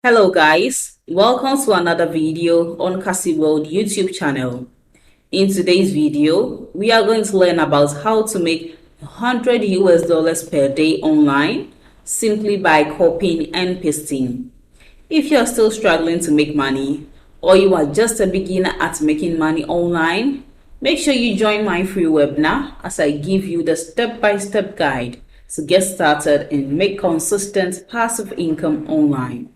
Hello guys, welcome to another video on Cassy World YouTube channel. In today's video, we are going to learn about how to make $100 per day online simply by copying and pasting. If you are still struggling to make money or you are just a beginner at making money online, make sure you join my free webinar as I give you the step-by-step guide to get started and make consistent passive income online.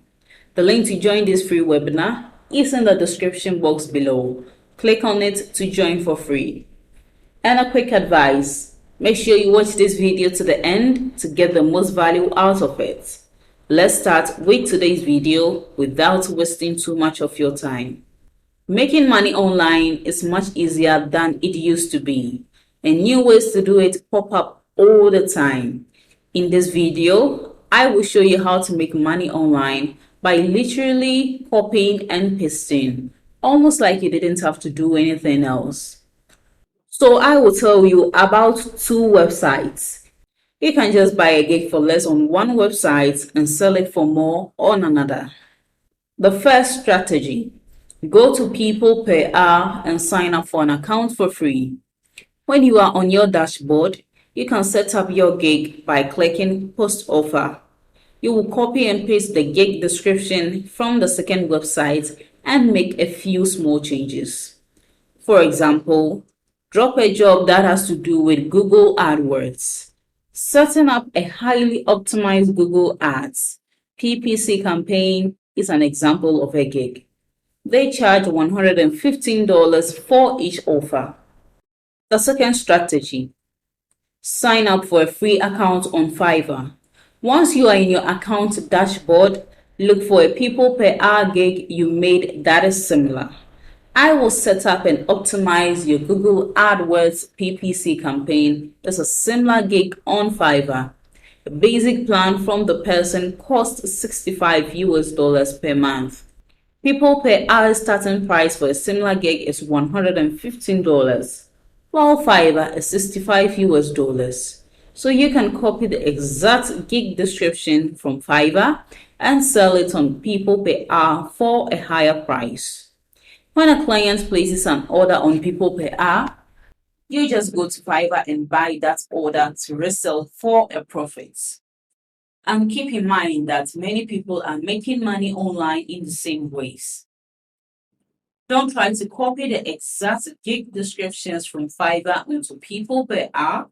The link to join this free webinar is in the description box below. Click on it to join for free. And a quick advice, make sure you watch this video to the end to get the most value out of it. Let's start with today's video without wasting too much of your time. Making money online is much easier than it used to be, and new ways to do it pop up all the time. In this video, I will show you how to make money online by literally copying and pasting, almost like you didn't have to do anything else. So I will tell you about two websites. You can just buy a gig for less on one website and sell it for more on another. The first strategy, go to people per hour and sign up for an account for free. When you are on your dashboard, you can set up your gig by clicking post offer. You will copy and paste the gig description from the second website and make a few small changes. For example, drop a job that has to do with Google AdWords. Setting up a highly optimized Google Ads PPC campaign is an example of a gig. They charge $115 for each offer. The second strategy, sign up for a free account on Fiverr. Once you are in your account dashboard, look for a people per hour gig you made that is similar. I will set up and optimize your Google AdWords PPC campaign as a similar gig on Fiverr. A basic plan from the person costs $65 per month. People per hour starting price for a similar gig is $115, while Fiverr is $65. So you can copy the exact gig description from Fiverr and sell it on people per hour for a higher price. When a client places an order on people per hour, you just go to Fiverr and buy that order to resell for a profit. And keep in mind that many people are making money online in the same ways. Don't try to copy the exact gig descriptions from Fiverr into people per hour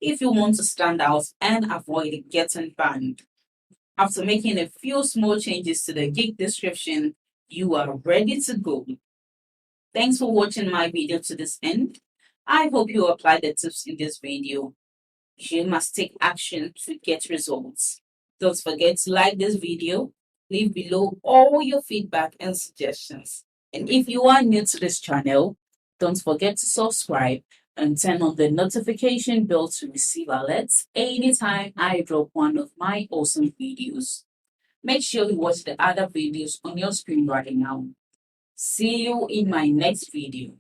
if you want to stand out and avoid getting banned. After making a few small changes to the gig description, you are ready to go. Thanks for watching my video to this end. I hope you apply the tips in this video. You must take action to get results. Don't forget to like this video, leave below all your feedback and suggestions. And if you are new to this channel, don't forget to subscribe and turn on the notification bell to receive alerts anytime I drop one of my awesome videos. Make sure you watch the other videos on your screen right now. See you in my next video.